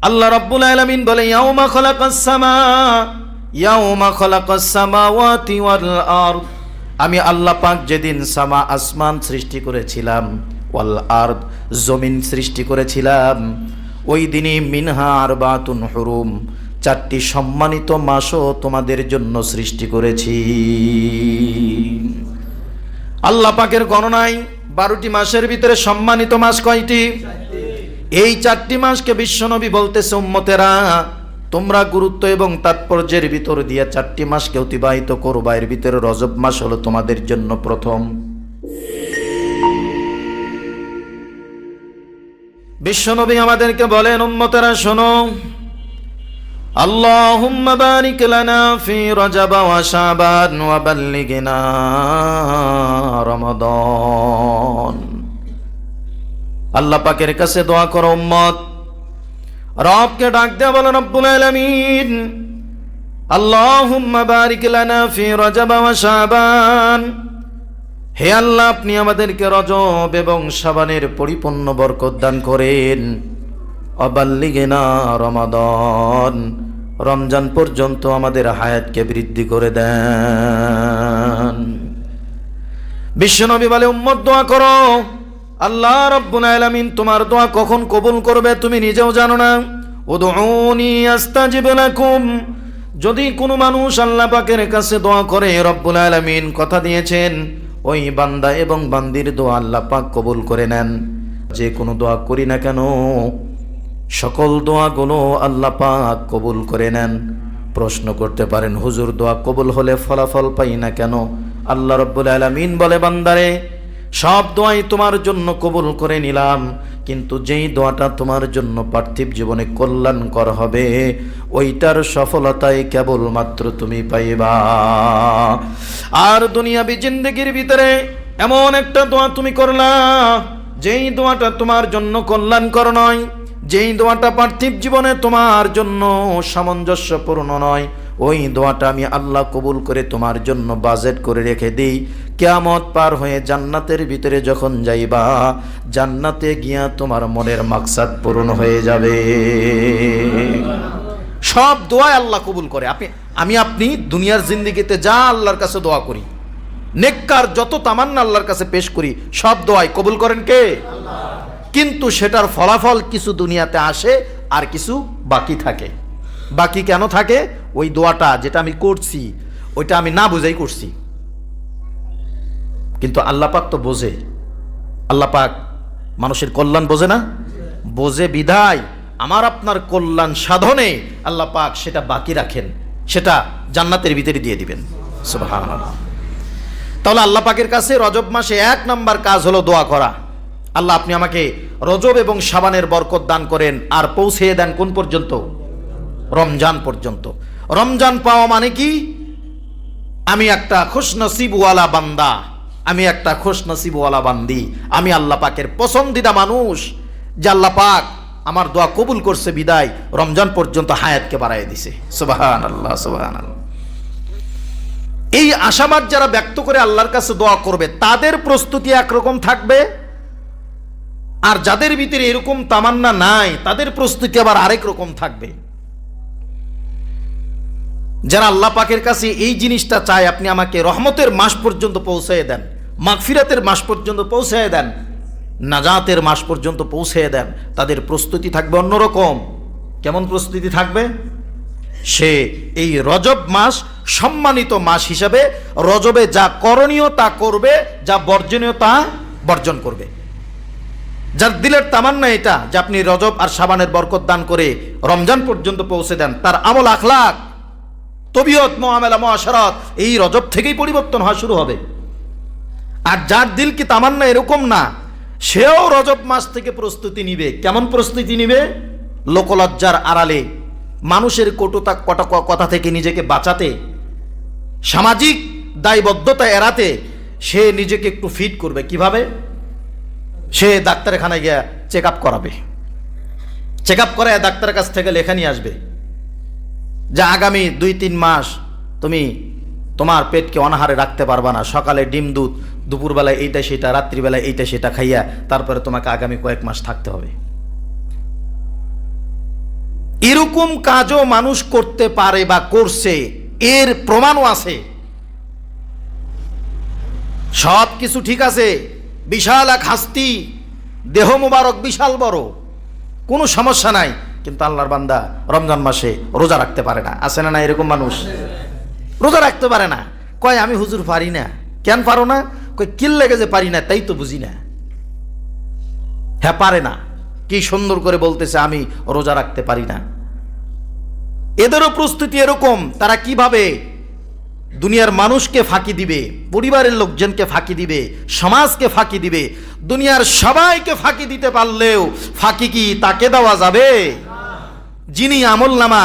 আল্লাহ রাব্বুল আলামিন বলে ইয়াউমা খালাকাস সামাওয়াতি ওয়াল আরদ, আমি আল্লাহ পাক যেদিন সামা আসমান সৃষ্টি করেছিলাম, ওয়াল আরদ জমিন সৃষ্টি করেছিলাম, ওই দিনই মিনহা আরবাতুন হুরুম, 4টি সম্মানিত মাসও তোমাদের জন্য সৃষ্টি করেছি। আল্লাহ পাকের গণনায় 12টি মাসের ভিতরে সম্মানিত মাস কয়টি? এই 4টি মাসকে বিশ্বনবী বলতেছে, উম্মতেরা তোমরা গুরুত্ব এবং তাৎপর্যের ভিতর দিয়ে 4টি মাসকে অতিবাহিত করবা। এর ভিতরে রজব মাস হলো তোমাদের জন্য প্রথম। বিশ্বনবী আমাদেরকে বলেন, উম্মতেরা শোনো, আল্লাহুম্মা বারিক লানা ফি রজব ওয়া শাবান ওয়া বাল্লিগনা রমাদান। আল্লাহ পাকের কাছে দোয়া করো উম্মত, রবকে ডাক দেয়া বলো, রব্বুল আলামিন আল্লাহুম্মা বারিক লানা ফি রজব ওয়া শাবান, হে আল্লাহ আপনি আমাদেরকে রজব এবং শাবানের পরিপূর্ণ বরকত দান করেন। অবাল্লিগনা রমাদান, রমজান পর্যন্ত আমাদের হায়াতকে বৃদ্ধি করে দেন। বিশ্বনবী বলে, উম্মত দোয়া করো, আল্লাহ রাব্বুল আলামিন তোমার দোয়া কখন কবুল করবে তুমি নিজেও জানো না। উদউনি আস্তাজিব লাকুম, যদি কোনো মানুষ আল্লাহ পাকের কাছে দোয়া করে, রব্বুল আলামিন কথা দিয়েছেন ওই বান্দা এবং বান্দির দোয়া আল্লাহ পাক কবুল করে নেন। যে কোনো দোয়া করি না কেন সকল দোয়াগুলো আল্লাহ পাক কবুল করে নেন। প্রশ্ন করতে পারেন, হুজুর দোয়া কবুল হলে ফলাফল পাই না কেন? আল্লাহ রাব্বুল আলামিন বলে, বান্দারে সব দোয়াই তোমার জন্য কবুল করে নিলাম, কিন্তু যেই দোয়াটা তোমার জন্য পার্থিব জীবনে কল্যাণকর হবে ওইটার সফলতাই কেবলমাত্র তুমি পাইবা। আর দুনিয়াবি জিন্দেগির ভিতরে এমন একটা দোয়া তুমি করলা যেই দোয়াটা তোমার জন্য কল্যাণকর নয়, যেই দোয়াটা পার্থিব জীবনে তোমার জন্য সামঞ্জস্যপূর্ণ নয়, ওই দোয়াটা আমি আল্লাহ কবুল করে তোমার জন্য বাজেট করে রেখে দিই। কিয়ামত পার হয়ে জান্নাতের ভিতরে যখন যাইবা, জান্নাতে গিয়া তোমার মনের মাকসাদ পূরণ হয়ে যাবে। সব দোয়া আল্লাহ কবুল করে। আপনি দুনিয়ার জিন্দেগিতে যা আল্লাহর কাছে দোয়া করি, নেককার যত তামান্না আল্লাহর কাছে পেশ করি, সব দোয়াই কবুল করেন কে? আল্লাহ। কিন্তু সেটার ফলাফল কিছু দুনিয়াতে আসে আর কিছু বাকি থাকে। বাকি কেন থাকে? ওই দোয়াটা যেটা আমি করছি ওইটা আমি না বুঝাই করছি, কিন্তু আল্লাহ পাক তো বোঝে। আল্লাহ পাক মানুষের কল্যাণ বোঝে না? বোঝে বিধায় আমার আপনার কল্যাণ সাধনে আল্লাহ পাক সেটা বাকি রাখেন, সেটা জান্নাতের ভিতরে দিয়ে দিবেন। সুবহানাল্লাহ। তাহলে আল্লাহ পাকের কাছে রজব মাসে 1 নাম্বার কাজ হলো দোয়া করা। আল্লাহ আপনি আমাকে রজব এবং শাবানের বরকত দান করেন, আর পৌঁছে দেন কোন পর্যন্ত? রমজান পর্যন্ত। রমজান পাওয়া মানে কি? আমি একটা খুশনসিবওয়ালা বান্দা, আমি একটা খুশনসিবওয়ালা বান্দি, আমি আল্লাহ পাকের পছন্দিদা মানুষ, যে আল্লাহ পাক আমার দোয়া কবুল করছে বিদায় রমজান পর্যন্ত হায়াতকে বাড়ায় দিছে। সুবহানাল্লাহ, সুবহানাল্লাহ। এই আশাবাদ যারা ব্যক্ত করে আল্লাহর কাছে দোয়া করবে তাদের প্রস্তুতি একরকম থাকবে, আর যাদের ভিতরে এরকম তামান্না নাই তাদের প্রস্তুতি আবার আরেক রকম থাকবে। যারা আল্লাহ পাকের কাছে এই জিনিসটা চায়, আপনি আমাকে রহমতের মাস পর্যন্ত পৌঁছায় দেন, মাগফিরাতের মাস পর্যন্ত পৌঁছায় দেন, নাজাতের মাস পর্যন্ত পৌঁছায় দেন, তাদের প্রস্তুতি থাকবে অন্যরকম। কেমন প্রস্তুতি থাকবে? সে এই রজব মাস সম্মানিত মাস হিসাবে রজবে যা করণীয় তা করবে, যা বর্জনীয় তা বর্জন করবে। যার দিলের তামান্না এটা যে আপনি রজব আর শাবানের বরকত দান করে রমজান পর্যন্ত পৌঁছে দেন, তার আমল আখলাক, তবিয়ত, মুআমালা, মুআশারাত এই রজব থেকেই পরিবর্তন হওয়া শুরু হবে। আর যার দিল কি তামান্না এরকম না, সেও রজব মাস থেকে প্রস্তুতি নিবে। কেমন প্রস্তুতি নিবে? লোকলজ্জার আড়ালে, মানুষের কটুতা কথা থেকে নিজেকে বাঁচাতে, সামাজিক দায়বদ্ধতা এড়াতে সে নিজেকে একটু ফিট করবে। কিভাবে? সে ডাক্তারখানায় গিয়ে চেক আপ করাবে, চেক আপ করায় ডাক্তারের কাছ থেকে লেখা নিয়ে আসবে যে আগামী 2-3 মাস তুমি তোমার পেটকে অনাহারে রাখতে পারবা না, সকালে ডিম দুধ, দুপুরবেলায় এইটা সেটা, রাত্রিবেলায় এইটা সেটা খাইয়া তারপরে তোমাকে আগামী কয়েক মাস থাকতে হবে। এরকম কাজও মানুষ করতে পারে বা করছে, এর প্রমাণও আছে। সব কিছু ঠিক আছে, বিশাল এক হাস্তি, দেহ মোবারক বিশাল বড়, কোনো সমস্যা নাই, কিন্তু আল্লাহর বান্দা রমজান মাসে রোজা রাখতে পারে না। আছে না না এরকম মানুষ? রোজা রাখতে পারে না, কয় আমি হুজুর পারি না। কেন পারো না? কয় কিল লেগে যে পারি না তাই তো বুঝি না। হ্যাঁ পারে না, কি সুন্দর করে বলতেছে আমি রোজা রাখতে পারি না। এদেরও প্রস্তুতি এরকম, তারা কিভাবে দুনিয়ার মানুষকে ফাঁকি দিবে, পরিবারের লোকজনকে ফাঁকি দিবে, সমাজকে ফাঁকি দিবে। দুনিয়ার সবাইকে ফাঁকি দিতে পারলেও ফাঁকি কি তাকে দেওয়া যাবে যিনি আমলনামা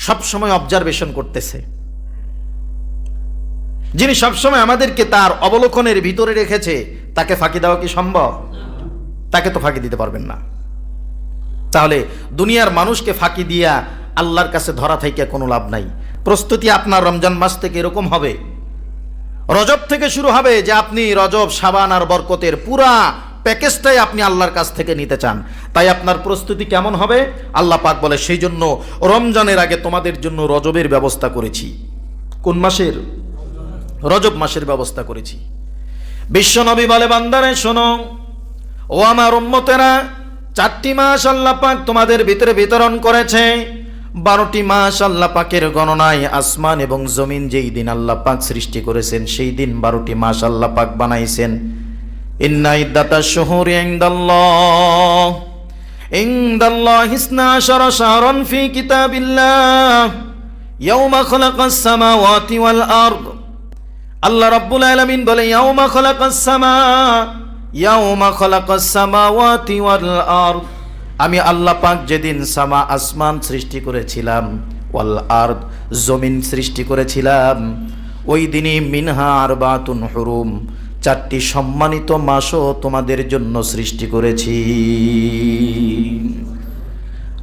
সবসময় অবজারভেশন করতেছে, যিনি সবসময় আমাদেরকে তার অবলোকনের ভিতরে রেখেছে? তাকে ফাঁকি দেওয়া কি সম্ভব? তাকে তো ফাঁকি দিতে পারবেন না। তাহলে দুনিয়ার মানুষকে ফাঁকি দিয়া আল্লাহর কাছে ধরা থেকে কোনো লাভ নাই। প্রস্তুতি আপনার রমজান মাস থেকে এরকম হবে, রজব থেকে শুরু হবে যে আপনি রজব, শাবান আর বরকতের পুরা প্যাকেজটাই আপনি আল্লাহর কাছ থেকে নিতে চান। তাই আপনার প্রস্তুতি কেমন হবে? আল্লাহ পাক বলে, সেই জন্য রমজানের আগে তোমাদের জন্য রজবের ব্যবস্থা করেছি। কোন মাসের? রজব মাসের ব্যবস্থা করেছি। বিশ্বনবী বলে, বান্দারে শোনো, ও আমার উম্মতেরা, 4টি মাস আল্লাহ পাক তোমাদের ভিতরে বিতরণ করেছে। 12টি মাস আল্লাহ পাকের গণনায় আসমান এবং জমিন যেই দিন আল্লাহ পাক সৃষ্টি করেছেন সেই দিন 12টি মাস আল্লাহ পাক বানাইছেন। ইন্না ইদ্দাতাশ শুহুরি ইনদাল্লাহি 12 শাহরান ফি কিতাবিল্লাহ ইয়াওমা খালাকাস সামাওয়াতি ওয়াল আরদ। আল্লাহ রাব্বুল আলামিন বলে, ইয়াওমা খালাকাস সামাওয়াতি ওয়াল আরদ, আমি আল্লাহ পাক যেদিন সামা আসমান সৃষ্টি করেছিলাম, ওয়াল আরদ জমিন সৃষ্টি করেছিলাম, ওই দিনই মিনহা আরবাতুন হুরুম, 4টি সম্মানিত মাসও তোমাদের জন্য সৃষ্টি করেছি।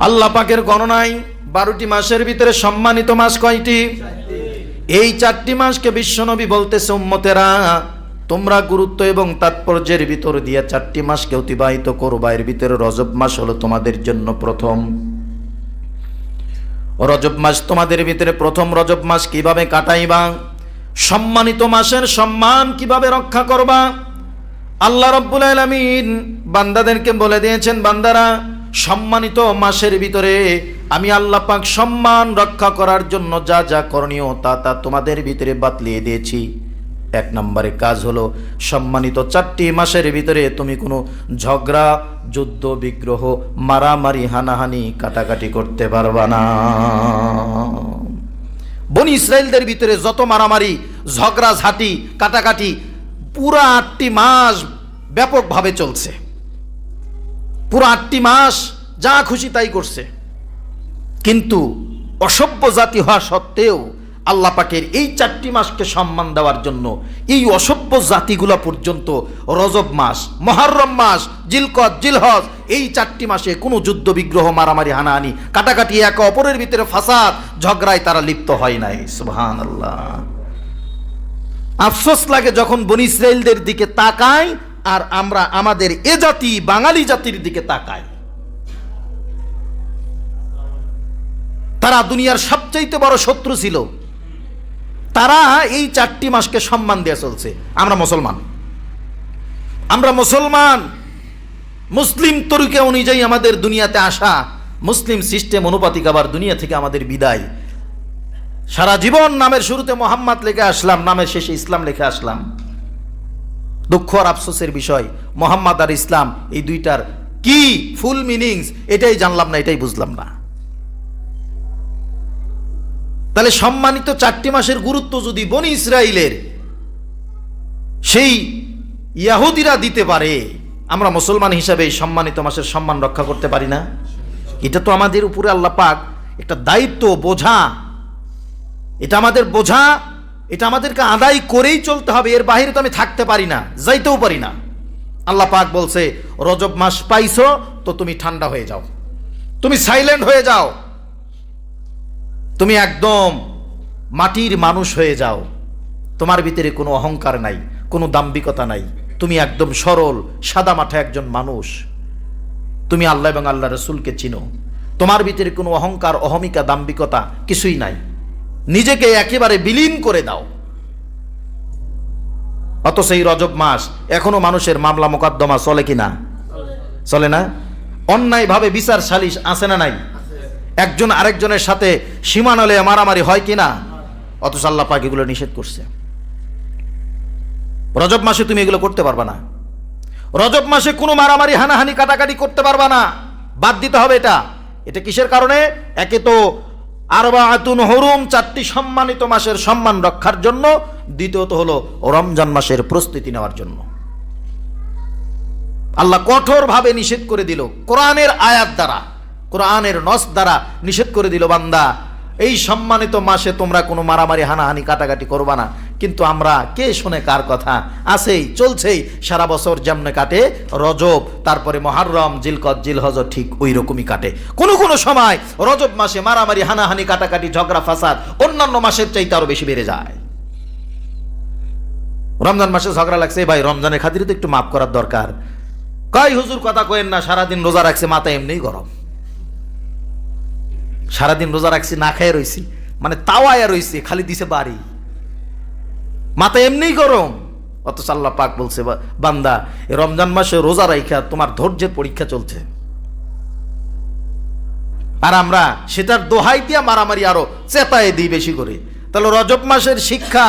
আল্লাহ পাকের গণনায় 12টি মাসের ভিতরে সম্মানিত মাস কয়টি? এই 4টি মাসকে বিশ্বনবী বলতেছে, উম্মতেরা তোমরা গুরুত্ব এবং তাৎপর্যের ভিতর দিয়ে 4টি মাসকে অতিবাহিত করবা। এর ভিতরে রজব মাস হলো তোমাদের জন্য প্রথম। রজব মাস তোমাদের ভিতরে প্রথম। রজব মাস কিভাবে কাটাইবা, সম্মানিত মাসের সম্মান কিভাবে রক্ষা করবা, আল্লাহ রাব্বুল আলামিন বান্দাদেরকে বলে দিয়েছেন, বান্দারা সম্মানিত মাসের ভিতরে আমি আল্লাহ পাক সম্মান রক্ষা করার জন্য যা যা করণীয় তা তা তোমাদের ভিতরে বাতলিয়ে দিয়েছি। 1 নম্বরে কাজ হলো, সম্মানিত 4টি মাসের ভিতরে তুমি কোনো ঝগড়া, যুদ্ধ, বিগ্রহ, মারামারি, হানাহানি, কাটাকাটি করতে পারবা না। বনি ইসরাইলদের ভিতরে যত মারামারি, ঝগড়া ঝাঁটি, কাটাকাটি পুরা 8টি মাস ব্যাপকভাবে চলছে। পুরো 8টি মাস যা খুশি তাই করছে। কিন্তু অসভ্য জাতি হওয়া সত্ত্বেও আল্লাহ পাকের এই 4টি মাসকে সম্মান দেওয়ার জন্য এই অসভ্য জাতিগুলা পর্যন্ত রজব মাস, মুহররম মাস, জিলকদ, জিলহজ, এই 4টি মাসে কোনো যুদ্ধ, বিগ্রহ, মারামারি, হানাহানি, কাটাকাটি, একে অপরের ভিতরে ফাসাদ, ঝগড়ায় তারা লিপ্ত হয় নাই। সুবহানাল্লাহ। আফসোস লাগে যখন বনি ইসরাইলদের দিকে তাকাই আর আমরা আমাদের এ জাতি, বাঙালি জাতির দিকে তাকাই। তারা দুনিয়ার সবচাইতে বড় শত্রু ছিল। তারা এই 4টি মাসকে সম্মান দিয়ে চলছে। আমরা মুসলমান, মুসলিম তরিকা অনুযায়ী আমাদের দুনিয়াতে আসা, মুসলিম সিস্টেম অনুপাতিক আবার দুনিয়া থেকে আমাদের বিদায়। সারা জীবন নামের শুরুতে মোহাম্মদ লিখে আসলাম, নামের শেষে ইসলাম লিখে আসলাম। দুঃখ আর আফসোসের বিষয়, মোহাম্মদ আর ইসলাম এই দুইটার কি ফুল মিনিংস এটাই জানলাম না, এটাই বুঝলাম না। তাহলে সম্মানিত 4টি মাসের গুরুত্ব যদি বনি ইসরাইলের সেই ইহুদিরা দিতে পারে, আমরা মুসলমান হিসাবে এই সম্মানিত মাসের সম্মান রক্ষা করতে পারি না? এটা তো আমাদের উপরে আল্লাহ পাক একটা দায়িত্ব, বোঝা। এটা আমাদের বোঝা, এটা আমাদেরকে আদায় করেই চলতে হবে। এর বাইরে তো আমি থাকতে পারি না, যাইতেও পারি না। আল্লাহ পাক বলছে, রজব মাস পাইছো তো তুমি ঠান্ডা হয়ে যাও, তুমি সাইলেন্ট হয়ে যাও, তুমি একদম মাটির মানুষ হয়ে যাও। তোমার ভিতরে কোনো অহংকার নাই, কোনো দাম্ভিকতা নাই, তুমি একদম সরল সাদা মাঠা একজন মানুষ। তুমি আল্লাহ এবং আল্লাহ রসুলকে চিনো, তোমার ভিতরে কোনো অহংকার, অহমিকা, দাম্ভিকতা কিছুই নাই। নিজেকে একেবারে বিলীন করে দাও। অথচ এই রজব মাস এখনো মানুষের মামলা মোকদ্দমা চলে কিনা? চলে না? অন্যায়ভাবে বিচার সালিশ আছে না নাই? একজন আরেকজনের সাথে সীমানালে মারামারি হয় কিনা? অথচ আল্লাহ পাক এগুলো নিষেধ করছে। রজব মাসে তুমি এগুলো করতে পারবা না। রজব মাসে কোনো মারামারি, হানাহানি, কাটাকাটি করতে পারবা না। বাদ দিতে হবে এটা। এটা কিসের কারণে? একে তো আরবাআতুন হুরুম, 4টি সম্মানিত মাসের সম্মান রক্ষার জন্য। দ্বিতীয়ত হলো রমজান মাসের প্রস্তুতি নেওয়ার জন্য। আল্লাহ কঠোরভাবে নিষেধ করে দিল, কোরআনের আয়াত দ্বারা, কোরআনের নস দ্বারা নিষেধ করে দিল, বান্দা এই সম্মানিত মাসে তোমরা কোনো মারামারি, হানাহানি, কাটাকাটি করবা না। কিন্তু আমরা কে শোনে কার কথা? আছেই, চলছেই। সারা বছর যেমনে কাটে রজব, তারপরে মুহররম, জিলকদ, জিলহজ ঠিক ওই রকমই কাটে। কোনো সময় রজব মাসে মারামারি, হানাহানি, কাটাকাটি, ঝগড়া ফাসাদ অন্যান্য মাসের চাইতে আরো বেশি বেড়ে যায়। রমজান মাসে ঝগড়া লাগছে, ভাই রমজানের খাতিরে তো একটু মাফ করার দরকার। কয় হুজুর কথা কয়েন না, সারাদিন রোজা রাখছে, মাথা এমনিই গরম। সারাদিন রোজা রাখছি, না খেয়ে রইছি, মানে তাওয়ায়া রইছি, খালি দিছে বাড়ি, মাথা এমনিই গরম। অথচ আল্লাহ পাক বলছে, বান্দা এই রমজান মাসে রোজা রাইখা তোমার ধৈর্যের পরীক্ষা চলছে। আর আমরা সেটার দোহাই দিয়া মারামারি আরো চেপায়ে দিই বেশি করে। তাহলে রজব মাসের শিক্ষা,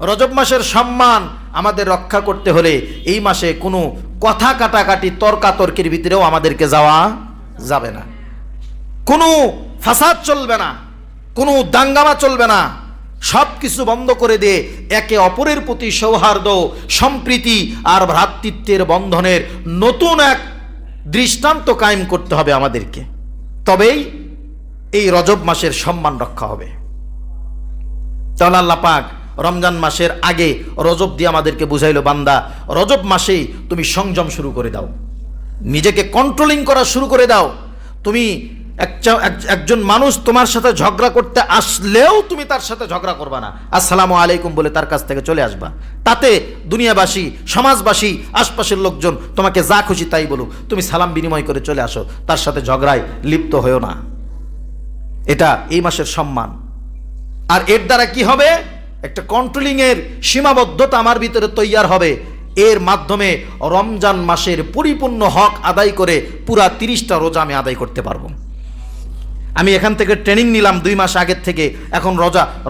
রজব মাসের সম্মান আমাদের রক্ষা করতে হলে এই মাসে কোনো কথা কাটাকাটি, তর্কাতর্কির ভিতরেও আমাদেরকে যাওয়া যাবে না। কোনো ফাসাদ চলবে না, কোনো দাঙ্গামা চলবে না। সব কিছু বন্ধ করে দিয়ে একে অপরের প্রতি সৌহার্দ্য, সম্প্রীতি আর ভ্রাতৃত্বের বন্ধনের নতুন এক দৃষ্টান্ত কায়েম করতে হবে আমাদেরকে। তবেই এই রজব মাসের সম্মান রক্ষা হবে। তাহলে আল্লাহ পাক রমজান মাসের আগে রজব দিয়ে আমাদেরকে বুঝাইলো, বান্দা রজব মাসেই তুমি সংযম শুরু করে দাও, নিজেকে কন্ট্রোলিং করা শুরু করে দাও। তুমি একজন মানুষ তোমার সাথে ঝগড়া করতে আসলেও তুমি তার সাথে ঝগড়া করবা না, আসসালামু আলাইকুম বলে তার কাছ থেকে চলে আসবা। তাতে দুনিয়াবাসী, সমাজবাসী, আশপাশের লোকজন তোমাকে যা খুশি তাই বলুক, তুমি সালাম বিনিময় করে চলে আসো, তার সাথে ঝগড়ায় লিপ্ত হয়েও না। এটা এই মাসের সম্মান। আর এর দ্বারা কি হবে? একটা কন্ট্রোলিং এর সীমাবদ্ধতা আমার ভিতরে তৈয়ার হবে। এর মাধ্যমে রমজান মাসের পরিপূর্ণ হক আদায় করে পুরা 30টা রোজা আমি আদায় করতে পারবো। আমি এখান থেকে ট্রেনিং নিলাম 2 মাস আগের থেকে। এখন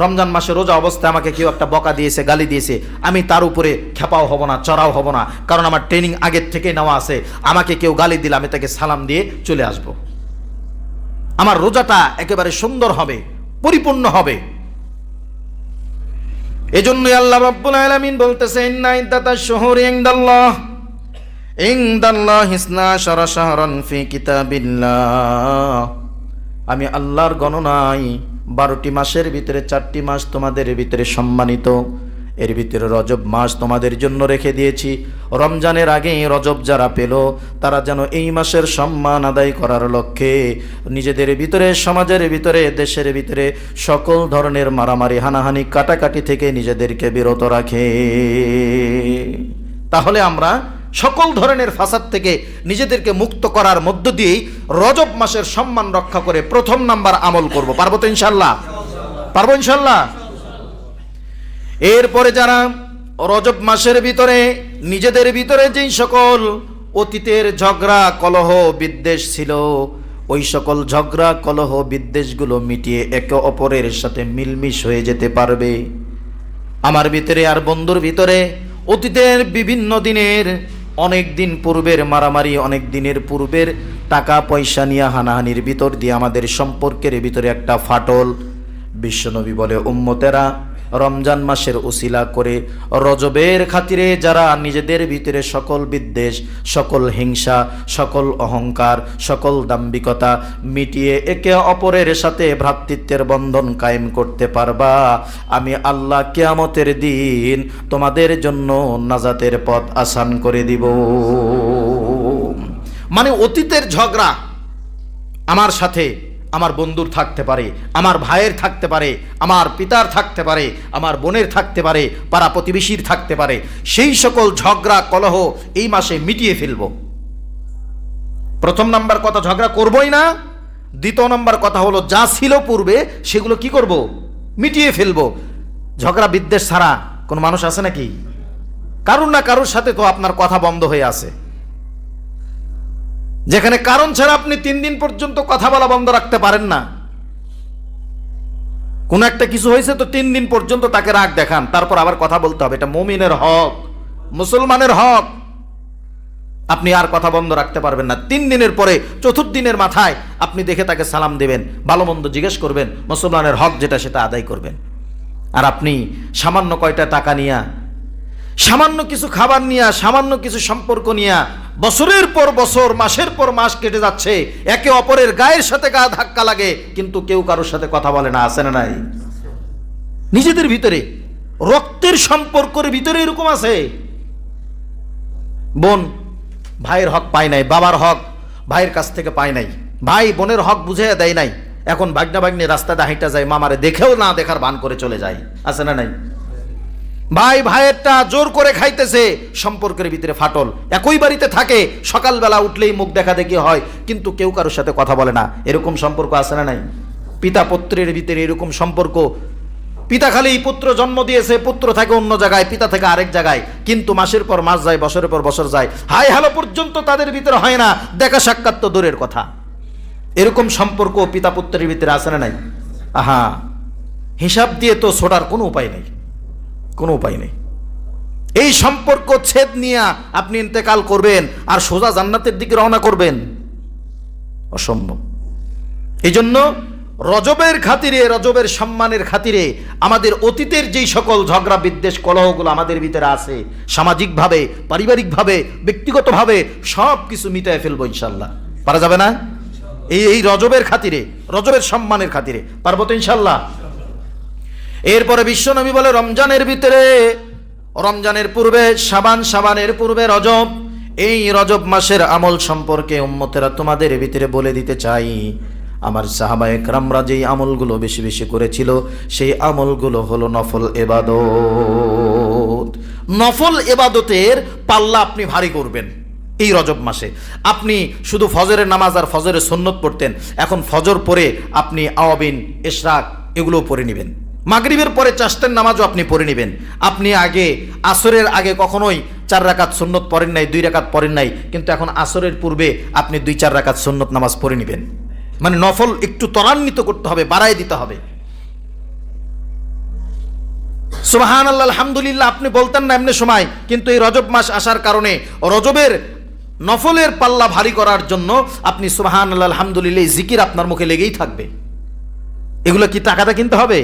রমজান মাসে রোজা অবস্থায় আমাকে কেউ একটা বকা দিয়েছে, গালি দিয়েছে, আমি তার উপরে খেপাও হব না, চড়াও হব না, কারণ আমার ট্রেনিং আগের থেকে নেওয়া আছে। আমাকে কেউ গালি দিলে আমি তাকে সালাম দিয়ে চলে আসব। আমার রোজাটা একেবারে সুন্দর হবে, পরিপূর্ণ হবে। এজন্যই আল্লাহ রাব্বুল আলামিন বলতেছে, ইন্না ইদ্দাতাশ শুহুরি ইনদাল্লাহি 12 শাহরান ফি কিতাবিল্লাহ। আমি আল্লাহর গণনায় 12টি মাসের ভিতরে 4টি মাস তোমাদের ভিতরে সম্মানিত। এর ভিতরে রজব মাস তোমাদের জন্য রেখে দিয়েছি। রমজানের আগে রজব যারা পেল তারা যেন এই মাসের সম্মান আদায় করার লক্ষ্যে নিজেদের ভিতরে, সমাজের ভিতরে, দেশের ভিতরে সকল ধরনের মারামারি, হানাহানি, কাটাকাটি থেকে নিজেদেরকে বিরত রাখে। তাহলে আমরা সকল ধরনের ফাসাদ থেকে নিজেদেরকে মুক্ত করার মধ্য দিয়েই রজব মাসের সম্মান রক্ষা করে প্রথম নাম্বার আমল করব। পারবো তো ইনশাল্লাহ? পারবো ইনশাল্লাহ? এরপরে যারা রজব মাসের ভিতরে নিজেদের ভিতরে যেই সকল অতীতের ঝগড়া, কলহ, বিদ্বেষ ছিল, ওই সকল ঝগড়া, কলহ, বিদ্বেষগুলো মিটিয়ে একে অপরের সাথে মিলমিশ হয়ে যেতে পারবে। আমার ভিতরে আর বন্ধুর ভিতরে অতীতের বিভিন্ন দিনের, অনেক দিন পূর্বের মারামারি, অনেক দিনের পূর্বের টাকা পয়সা নিয়ে হানাহানির ভিতর দিয়ে আমাদের সম্পর্কের ভিতরে একটা ফাটল। বিশ্বনবী বলে, উম্মতেরা রমজান মাসের উসিলা করে রজবের খাতিরে যারা নিজেদের ভিতরে সকল বিদ্বেষ, সকল হিংসা, সকল অহংকার, সকল দাম্ভিকতা মিটিয়ে একে অপরের সাথে ভ্রাতৃত্বের বন্ধন কায়েম করতে পারবা, আমি আল্লাহ কিয়ামতের দিন তোমাদের জন্য নাজাতের পথ আসান করে দিব। মানে অতীতের ঝগড়া আমার সাথে আমার বন্ধুর থাকতে পারে, আমার ভাইয়ের থাকতে পারে, আমার পিতার থাকতে পারে, আমার বোনের থাকতে পারে, পাড়া প্রতিবেশীর থাকতে পারে, সেই সকল ঝগড়া কলহ এই মাসে মিটিয়ে ফেলব। প্রথম নাম্বার কথা, ঝগড়া করবই না। দ্বিতীয় নম্বর কথা হলো, যা ছিল পূর্বে সেগুলো কি করব? মিটিয়ে ফেলবো। ঝগড়া বিদ্বেষ ছাড়া কোন মানুষ আছে নাকি? কারুর না কারুর সাথে তো আপনার কথা বন্ধ হয়ে আছে। যেখানে কারণ ছাড়া আপনি 3 দিন পর্যন্ত কথা বলা বন্ধ রাখতে পারেন না। কোন একটা কিছু হয়েছে তো 3 দিন পর্যন্ত তাকে রাগ দেখান, তারপর আবার কথা বলতে হবে। এটা মুমিনের হক, মুসলমানের হক। আপনি আর কথা বন্ধ রাখতে পারবেন না। 3 দিনের পরে 4th দিনের মাথায় আপনি দেখে তাকে সালাম দেবেন, ভালো মন্দ জিজ্ঞেস করবেন, মুসলমানের হক যেটা সেটা আদায় করবেন। আর আপনি সামান্য কয়টা টাকা নিয়া, সামান্য কিছু খাবার নিয়া, সামান্য কিছু সম্পর্ক নিয়া বছরের পর বছর, মাসের পর মাস কেটে যাচ্ছে, একে অপরের গায়ের সাথে গা ধাক্কা লাগে, কিন্তু কেউ কারোর সাথে কথা বলে না। আছে না নাই? নিজেদের ভিতরে রক্তের সম্পর্কের ভিতরে এরকম আছে। বোন ভাইয়ের হক পায় নাই, বাবার হক ভাইয়ের কাছ থেকে পায় নাই, ভাই বোনের হক বুঝে দেয় নাই। এখন ভাগনা ভাগ্নি রাস্তায় হাইটা যায়, মামারে দেখেও না দেখার ভান করে চলে যায়। আছে না নাই? ভাই ভাইয়েরটা জোর করে খাইতেছে, সম্পর্কের ভিতরে ফাটল। একই বাড়িতে থাকে, সকালবেলা উঠলেই মুখ দেখা দেখি হয়, কিন্তু কেউ কারোর সাথে কথা বলে না। এরকম সম্পর্ক আছে না নাই? পিতা পুত্রের ভিতরে এরকম সম্পর্ক। পিতা খালি পুত্র জন্ম দিয়েছে, পুত্র থাকে অন্য জায়গায়, পিতা থেকে আরেক জায়গায়, কিন্তু মাসের পর মাস যায়, বছরের পর বছর যায়, হাই হ্যালো পর্যন্ত তাদের ভিতরে হয় না, দেখা সাক্ষাৎ তো দূরের কথা। এরকম সম্পর্ক পিতা পুত্রের ভিতরে আছে না নাই? আহা, হিসাব দিয়ে তো ছোটার কোনো উপায় নেই, কোনো উপায় নেই। এই সম্পর্ক ছেদ নিয়ে আপনি ইন্তেকাল করবেন আর সোজা জান্নাতের দিকে রওনা করবেন, অসম্ভব। এই জন্য রজবের খাতিরে, রজবের সম্মানের খাতিরে আমাদের অতীতের যেই সকল ঝগড়া বিদ্বেষ কলহগুলো আমাদের ভিতরে আছে, সামাজিকভাবে, পারিবারিকভাবে, ব্যক্তিগতভাবে সব কিছু মিটায় ফেলবো ইনশাল্লাহ। পারা যাবে না? এই রজবের খাতিরে, রজবের সম্মানের খাতিরে পারবো তো ইনশাল্লাহ। এরপরে বিশ্বনবী বলে, রমজানের ভিতরে, রমজানের পূর্বে শাবান, শাবানের পূর্বে রজব, এই রজব মাসের আমল সম্পর্কে উম্মতেরা তোমাদের ভিতরে বলে দিতে চাই। আমার সাহাবায়ে কেরামরা যেই আমলগুলো বেশি বেশি করেছিল, সেই আমলগুলো হলো নফল ইবাদত। নফল ইবাদতের পাল্লা আপনি ভারী করবেন এই রজব মাসে। আপনি শুধু ফজরের নামাজ আর ফজরের সুন্নত পড়তেন, এখন ফজর পরে আপনি আওয়াবিন, ইশরাক এগুলো পড়ে নেবেন। মাগরিবের পরে চাষতের নামাজও আপনি পড়ে নেবেন। আপনি আগে আসরের আগে কখনোই 4 রাকাত সুন্নত পড়েন নাই, 2 রাকাত পড়েন নাই, কিন্তু এখন আসরের পূর্বে আপনি 2-4 রাকাত সুন্নত নামাজ পড়ে নেবেন। মানে নফল একটু ত্বরান্বিত করতে হবে, বাড়ায় দিতে হবে। সুবহানাল্লাহ, আলহামদুলিল্লাহ আপনি বলতেন না এমনি সময়, কিন্তু এই রজব মাস আসার কারণে রজবের নফলের পাল্লা ভারী করার জন্য আপনি সুবহানাল্লাহ আলহামদুলিল্লাহ জিকির আপনার মুখে লেগেই থাকবে। এগুলো কি টাকাটা কিনতে হবে?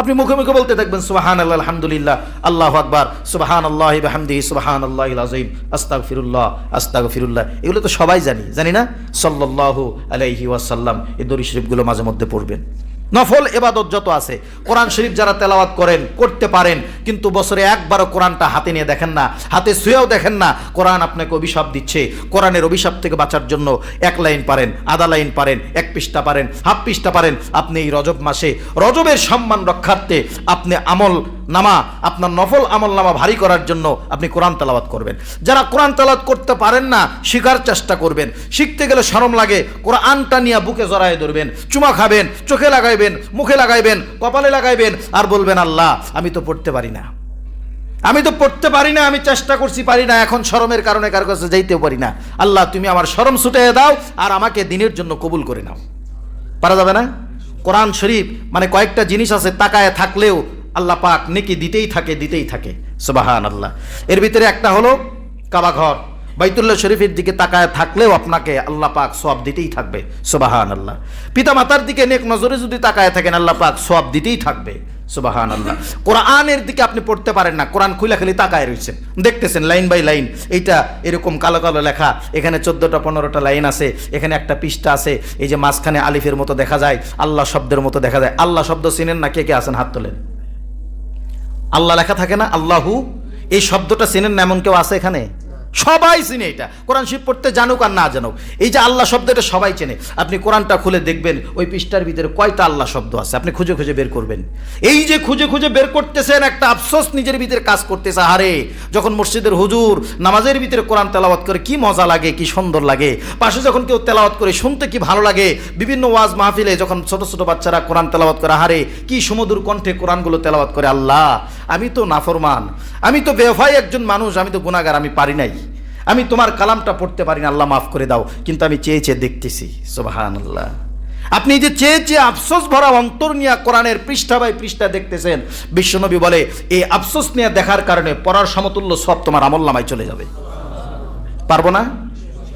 আপনি মুখে মুখে বলতে থাকবেন সুবহানাল্লাহ আলহামদুলিল্লাহ, আল্লাহু আকবার, সুবহানাল্লাহি বিহামদিহি, সুবহানাল্লাহিল আযীম, আস্তাগফিরুল্লাহ, আস্তাগফিরুল্লাহ। এগুলো তো সবাই জানি না? সাল্লাল্লাহু আলাইহি ওয়াসাল্লাম, এই দরুদ শরীফগুলো মাঝে মধ্যে পড়বেন। নফল ইবাদত যত আছে, কোরআন শরীফ যারা তেলাওয়াত করেন, করতে পারেন, কিন্তু বছরে একবারও কোরআনটা হাতে নিয়ে দেখেন না, হাতে ছুঁয়েও দেখেন না, কোরআন আপনাকে অভিশাপ দিচ্ছে। কোরআনের অভিশাপ থেকে বাঁচার জন্য 1 লাইন পারেন, আধা লাইন পারেন, 1 পৃষ্ঠা পারেন, হাফ পৃষ্ঠা পারেন, আপনি এই রজব মাসে রজবের সম্মান রক্ষার্থে আপনি আমল নামা, আপনার নফল আমল নামা ভারী করার জন্য আপনি কোরআন তেলাওয়াত করবেন। যারা কোরআন তেলাওয়াত করতে পারেন না, শেখার চেষ্টা করবেন। শিখতে গেলে শরম লাগে, কোরআনটা নিয়ে বুকে জড়ায় ধরবেন, চুমা খাবেন, চোখে লাগাইবেন, মুখে লাগাইবেন, কপালে লাগাইবেন, আর বলবেন আল্লাহ আমি তো পড়তে পারি না, আমি তো পড়তে পারি না, আমি চেষ্টা করছি পারি না, এখন শরমের কারণে কার কাছে যাইতেও পারি না। আল্লাহ তুমি আমার শরম ছুটিয়ে দাও আর আমাকে দিনের জন্য কবুল করে নাও। পারা যাবে না? কোরআন শরীফ মানে কয়েকটা জিনিস আছে, তাকায় থাকলেও আল্লাহ পাক নেকি দিতেই থাকে। সুবহানাল্লাহ। এর ভিতরে একটা হলো কাবা ঘর, বাইতুল্লাহ শরীফের দিকে তাকায় থাকলেও আপনাকে আল্লাহ পাক সওয়াব দিতেই থাকবে। সুবহানাল্লাহ। পিতা মাতার দিকে নেক নজরে যদি তাকায় থাকেন, আল্লাহ পাক সওয়াব দিতেই থাকবে। সুবহানাল্লাহ। কোরআনের দিকে আপনি পড়তে পারেন না, কোরআন খুলে খালি তাকায় রয়েছেন, দেখতেছেন লাইন বাই লাইন, এইটা এরকম কালো কালো লেখা, এখানে 14টা-15টা লাইন আছে, এখানে একটা পৃষ্ঠা আছে, এই যে মাঝখানে আলিফের মতো দেখা যায়, আল্লাহ শব্দের মতো দেখা যায়। আল্লাহ শব্দ চিনেন না? কে কে আছেন হাত তোলেন। আল্লাহ লেখা থাকে না, আল্লাহু, এই শব্দটা চিনেন না এমন কেউ আছে এখানে? সবাই চিনে এটা, কোরআন শরীফ পড়তে জানুক আর না জানুক, এই যে আল্লাহ শব্দটা সবাই চেনে। আপনি কোরআনটা খুলে দেখবেন ওই পৃষ্ঠার ভিতরে কয়টা আল্লাহ শব্দ আছে, আপনি খুঁজে খুঁজে বের করবেন। এই যে খুঁজে খুঁজে বের করতেছেন, একটা আফসোস নিজের ভিতরে কাজ করতেছে, আরে যখন মসজিদের হুজুর নামাজের ভিতরে কোরআন তেলাওয়াত করে কি মজা লাগে, কি সুন্দর লাগে, পাশে যখন কেউ তেলাওয়াত করে শুনতে কি ভালো লাগে, বিভিন্ন ওয়াজ মাহফিলে যখন ছোট ছোট বাচ্চারা কোরআন তেলাওয়াত করে, আরে কি সুমধুর কণ্ঠে কোরআনগুলো তেলাওয়াত করে। আল্লাহ, আমি তো নাফরমান, আমি তো বেওফাই একজন মানুষ, আমি তো গুনাহগার, আমি পারি নাই, আমি তোমার কালামটা পড়তে পারি না, আল্লাহ মাফ করে দাও, কিন্তু আমি চেয়ে চেয়ে দেখতেছি। সুবহানাল্লাহ। আপনি যে চেয়ে চেয়ে আফসোস ভরা অন্তর নিয়ে কোরআনের পৃষ্ঠা বাই পৃষ্ঠা দেখতেছেন, বিশ্বনবী বলে এই আফসোস নিয়ে দেখার কারণে পড়ার সমতুল্য সব তোমার আমলনামায় চলে যাবে। পারবো না?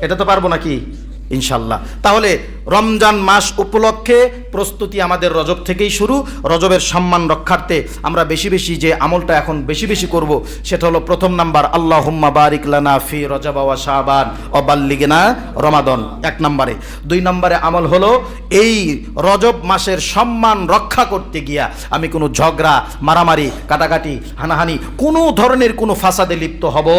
এটা তো পারবো নাকি? ইনশাল্লাহ। তাহলে রমজান মাস উপলক্ষে প্রস্তুতি আমাদের রজব থেকেই শুরু। রজবের সম্মান রক্ষার্থে আমরা বেশি বেশি যে আমলটা এখন বেশি বেশি করব, সেটা হলো প্রথম নাম্বার, আল্লাহুম্মা বারিক লানা ফি রজব ওয়া শাবান ওয়া বাল্লিগনা রমাদান, 1 নম্বরে। 2 নম্বরে আমল হলো এই রজব মাসের সম্মান রক্ষা করতে গিয়া আমি কোনো ঝগড়া, মারামারি, কাটাকাটি, হানাহানি, কোনো ধরনের কোনো ফাসাদে লিপ্ত হব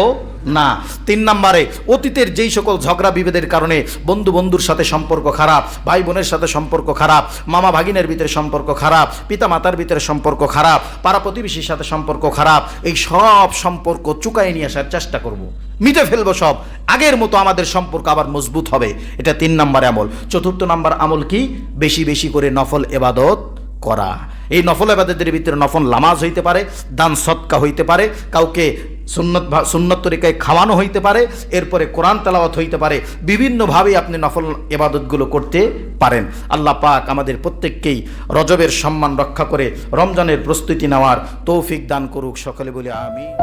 না। 3 নম্বরে অতীতের যেই সকল ঝগড়া বিভেদের কারণে বন্ধু বন্ধুর সাথে সম্পর্ক খারাপ, ভাই বোনের সাথে সম্পর্ক খারাপ, মামা ভাগিনের ভিতরে সম্পর্ক খারাপ, পিতা মাতার ভিতরে সম্পর্ক খারাপ, পাড়া প্রতিবেশীর সাথে সম্পর্ক খারাপ, এই সব সম্পর্ক চুকাই নিয়ে আসার চেষ্টা করব, মিটে ফেলবো সব, আগের মতো আমাদের সম্পর্ক আবার মজবুত হবে। এটা 3 নম্বর আমল। 4 নম্বর আমল কি? বেশি বেশি করে নফল ইবাদত করা। এই নফল ইবাদতের ভিতরে নফল নামাজ হইতে পারে, দান সদকা হইতে পারে, কাউকে সুন্নত তরিকায় খাওয়ানো হইতে পারে, এরপরে কোরআন তেলাওয়াত হইতে পারে, বিভিন্নভাবে আপনি নফল ইবাদতগুলো করতে পারেন। আল্লাহ পাক আমাদের প্রত্যেককেই রজবের সম্মান রক্ষা করে রমজানের প্রস্তুতি নেওয়ার তৌফিক দান করুক। সকলে বলি আমিন।